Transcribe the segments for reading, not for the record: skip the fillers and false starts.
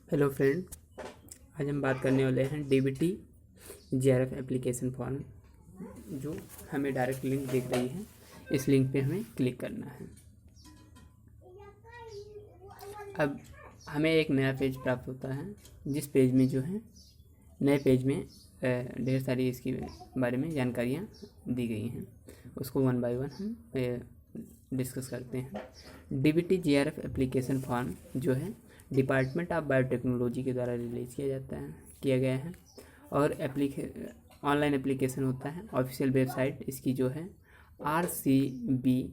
Hello friend, आज हम बात करने वाले हैं डीबीटी जीआरएफ एप्लीकेशन फॉर्म। जो हमें डायरेक्ट लिंक दिख रही है, इस लिंक पे हमें क्लिक करना है। अब हमें एक नया पेज प्राप्त होता है, जिस पेज में जो है नए पेज में ढेर सारी इसके बारे में जानकारियाँ दी गई हैं। उसको वन बाय वन हम डिस्कस करते हैं। डीबीटी जीआरएफ एप्लीकेशन फॉर्म जो है डिपार्टमेंट ऑफ बायोटेक्नोलॉजी के द्वारा रिलीज़ किया गया है और ऑनलाइन एप्लीकेशन होता है। ऑफिशियल वेबसाइट इसकी जो है rcb.res.in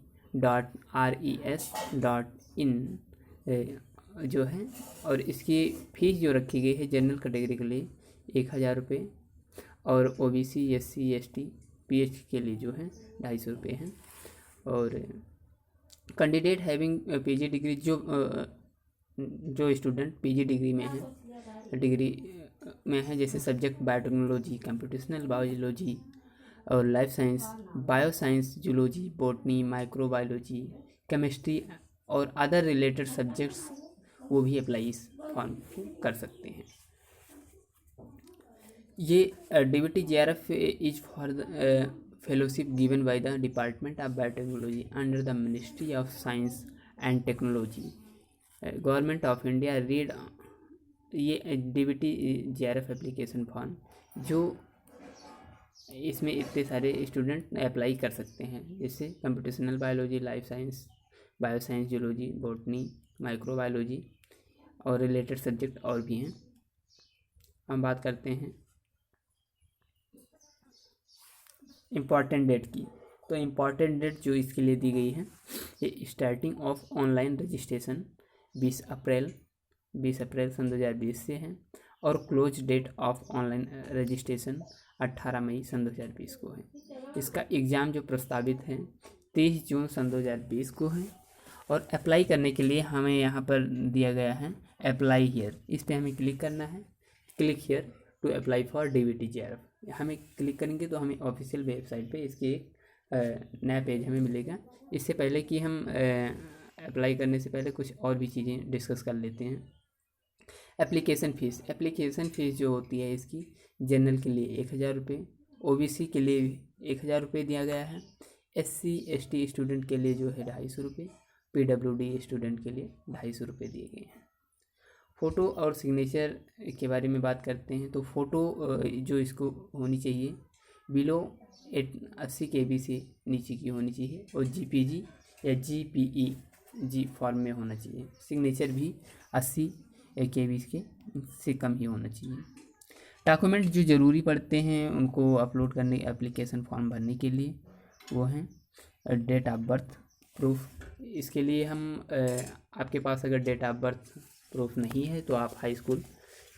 जो है, और इसकी फ़ीस जो रखी गई है जनरल कैटेगरी के लिए 1000 रुपये और ओबीसी SC ST PH के लिए जो है 250 रुपये हैं। और कैंडिडेट हैविंग PG डिग्री जो स्टूडेंट PG डिग्री में है जैसे सब्जेक्ट बायोटेक्नोलॉजी, कंप्यूटेशनल बायोलॉजी और life science, bioscience, zoology, botany, microbiology, chemistry और अदर रिलेटेड सब्जेक्ट्स, वो भी अप्लाई इस फॉर्म को कर सकते हैं। ये DBT GRF is for fellowship given by the department of biotechnology under the ministry of science and technology, government of India. Read ये डीबीटी जीआरएफ एप्लीकेशन फॉर्म जो इसमें इतने सारे स्टूडेंट अप्लाई कर सकते हैं, जैसे computational biology, life science, bioscience, zoology, botany, microbiology और रिलेटेड सब्जेक्ट और भी हैं। हम बात करते हैं इम्पॉर्टेंट डेट की। तो इम्पॉर्टेंट डेट जो इसके लिए दी गई है, ये स्टार्टिंग ऑफ ऑनलाइन रजिस्ट्रेशन 20 अप्रैल सन 2020 से है और close date of online registration 18 मई सन 2020 को है। इसका एग्ज़ाम जो प्रस्तावित है 23 जून सन 2020 को है। और अप्लाई करने के लिए हमें यहाँ पर दिया गया है अप्लाई हियर, इस पर हमें क्लिक करना है। Click here to apply for DBT GRF, हमें क्लिक करेंगे तो हमें ऑफिशियल वेबसाइट पे इसके एक नया पेज हमें मिलेगा। इससे पहले कि हम अप्लाई करने से पहले कुछ और भी चीज़ें डिस्कस कर लेते हैं। एप्लीकेशन फ़ीस जो होती है इसकी जनरल के लिए 1000 रुपये, ओबीसी के लिए 1000 रुपये दिया गया है, SC ST स्टूडेंट के लिए जो है 250 रुपये, PWD स्टूडेंट के लिए 250 रुपये दिए गए हैं। फ़ोटो और सिग्नेचर के बारे में बात करते हैं। तो फ़ोटो जो इसको होनी चाहिए बिलो 80 KB से नीचे की होनी चाहिए और JPG या JPEG फॉर्म में होना चाहिए। सिग्नेचर भी 80 KB के से कम ही होना चाहिए। डॉक्यूमेंट जो ज़रूरी पड़ते हैं उनको अपलोड करने एप्लीकेशन फॉर्म भरने के लिए वो हैं डेट ऑफ बर्थ प्रूफ। इसके लिए हम आपके पास अगर डेट ऑफ बर्थ प्रूफ नहीं है तो आप हाई स्कूल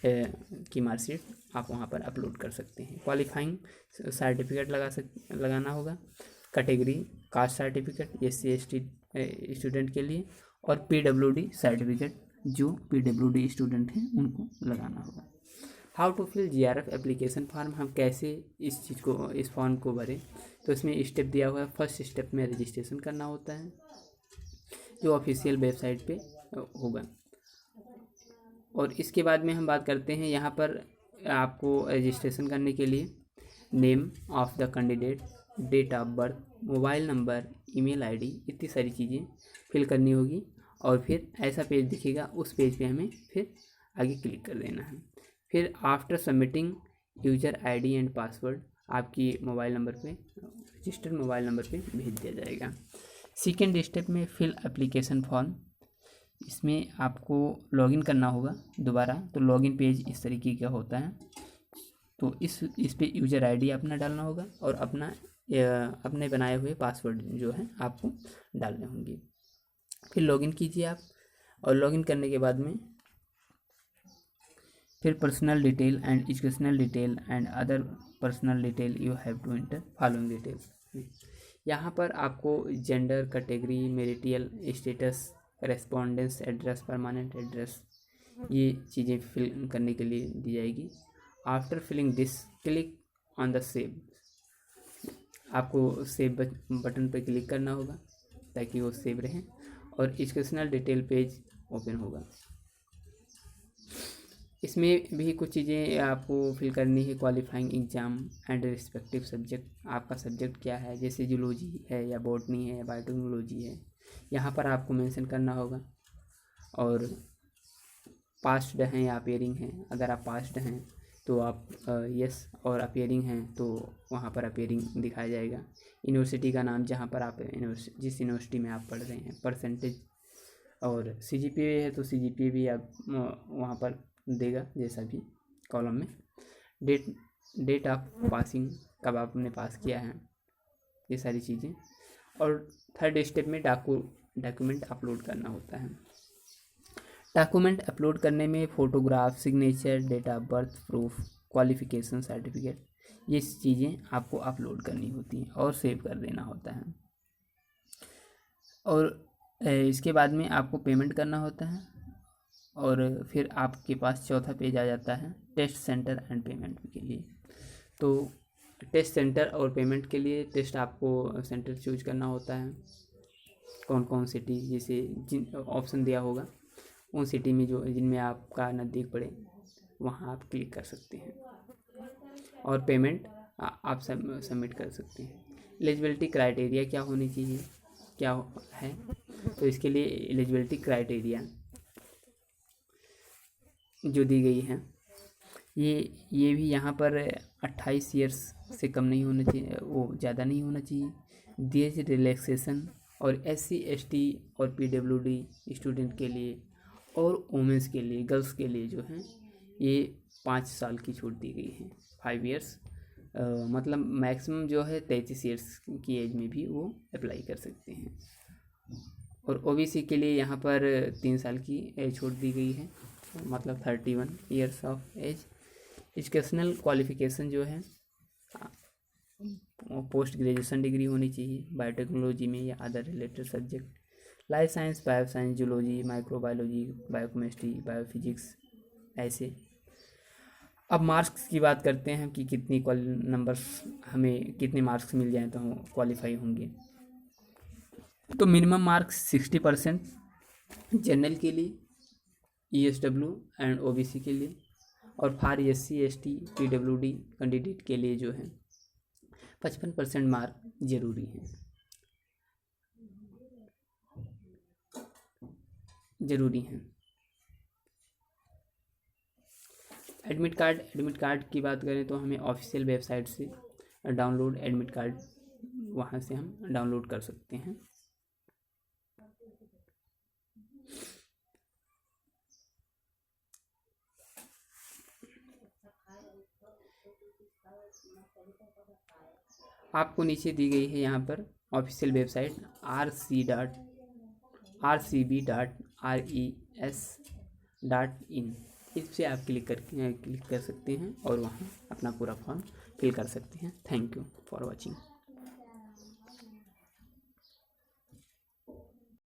की मार्कशीट आप वहाँ पर अपलोड कर सकते हैं। क्वालिफाइंग सर्टिफिकेट लगाना होगा। Category caste certificate SC ST student के लिए और PWD सर्टिफिकेट जो PWD स्टूडेंट हैं उनको लगाना होगा। How to fill GRF application form, हम कैसे इस फॉर्म को भरें, तो इसमें स्टेप दिया हुआ है। फर्स्ट स्टेप में रजिस्ट्रेशन करना होता है जो ऑफिशियल वेबसाइट पे होगा। और इसके बाद में हम बात करते हैं यहाँ पर आपको रजिस्ट्रेशन करने के लिए name of the candidate, date of birth, mobile number, email ID, इतनी सारी चीज़ें फिल करनी होगी। और फिर ऐसा पेज दिखेगा, उस पेज पे हमें फिर आगे क्लिक कर देना है। फिर after submitting user ID and password आपकी मोबाइल नंबर पे, रजिस्टर्ड मोबाइल नंबर पे भेज दिया जाएगा। सेकेंड स्टेप में फिल एप्लीकेशन फॉर्म, इसमें आपको लॉगिन करना होगा दोबारा। तो लॉगिन पेज इस तरीके का होता है। तो इस पे यूज़र ID अपना डालना होगा और अपने बनाए हुए पासवर्ड जो है आपको डालने होंगे। फिर लॉगिन कीजिए आप, और लॉगिन करने के बाद में फिर personal detail and educational detail and other personal detail you have to enter following details. यहाँ पर आपको gender, category, marital status, correspondence address, permanent address, ये चीज़ें फिल करने के लिए दी जाएगी। After filling this click on the save, आपको सेव बटन पर क्लिक करना होगा ताकि वो सेव रहे और एजुकेशनल डिटेल पेज ओपन होगा। इसमें भी कुछ चीज़ें आपको फिल करनी है, qualifying exam and respective subject, आपका सब्जेक्ट क्या है, जैसे जूलॉजी है या बॉटनी है या बायोटेक्नोलॉजी है, यहाँ पर आपको मेंशन करना होगा। और पास्ड हैं या अपेयरिंग हैं, अगर आप पास्ड हैं तो आप यस, और अपेयरिंग हैं तो वहाँ पर अपेयरिंग दिखाया जाएगा। यूनिवर्सिटी का नाम, जहाँ पर आप जिस यूनिवर्सिटी में आप पढ़ रहे हैं, परसेंटेज, और CGPA है तो CGPA भी आप वहाँ पर देगा, जैसा भी कॉलम में। डेट ऑफ पासिंग, कब आपने पास किया है, ये सारी चीज़ें। और थर्ड स्टेप में डॉक्यूमेंट अपलोड करना होता है। डॉक्यूमेंट अपलोड करने में photograph, signature, date of birth proof, qualification certificate, ये चीज़ें आपको अपलोड करनी होती हैं और सेव कर देना होता है। और इसके बाद में आपको पेमेंट करना होता है। और फिर आपके पास चौथा पेज आ जाता है टेस्ट सेंटर एंड पेमेंट के लिए। तो टेस्ट सेंटर और पेमेंट के लिए टेस्ट आपको सेंटर चूज करना होता है, कौन कौन सिटी, जैसे जिन ऑप्शन दिया होगा उन सिटी में जो जिनमें आपका नज़दीक पड़े वहाँ आप क्लिक कर सकते हैं और पेमेंट आप सबमिट कर सकते हैं। एलिजिबिलिटी क्राइटेरिया क्या होनी चाहिए, क्या है, तो इसके लिए एलिजिबिलिटी क्राइटेरिया जो दी गई है, ये भी यहाँ पर 28 ईयर्स से कम नहीं होना चाहिए, वो ज़्यादा नहीं होना चाहिए। दहेज रिलैक्सेशन और SC ST और PWD स्टूडेंट के लिए और वुमेंस के लिए, गर्ल्स के लिए जो हैं ये 5 साल की छूट दी गई है, 5 ईयर्स, मतलब मैक्सिमम जो है 33 ईयर्स की एज में भी वो अप्लाई कर सकते हैं। और OBC के लिए यहाँ पर 3 साल की एज छूट दी गई है, मतलब 31 years of age. Educational qualification जो है पोस्ट ग्रेजुएशन डिग्री होनी चाहिए बायोटेक्नोलॉजी में या other related subject, life science, bio science, zoology, microbiology, biochemistry, biophysics, ऐसे। अब मार्क्स की बात करते हैं कि कितनी नंबर्स, हमें कितने मार्क्स मिल जाएँ तो हम क्वालिफाई होंगे। तो मिनिमम मार्क्स 60% जनरल के लिए, ESW एंड OBC के लिए, और for SC ST PWD candidate के लिए जो है 55% मार्क जरूरी है, एडमिट कार्ड की बात करें तो हमें ऑफिशियल वेबसाइट से डाउनलोड एडमिट कार्ड, वहाँ से हम डाउनलोड कर सकते हैं। आपको नीचे दी गई है यहाँ पर ऑफिशियल वेबसाइट rc.res.in, इस पर आप क्लिक कर सकते हैं और वहाँ अपना पूरा फॉर्म फिल कर सकते हैं। Thank you for watching.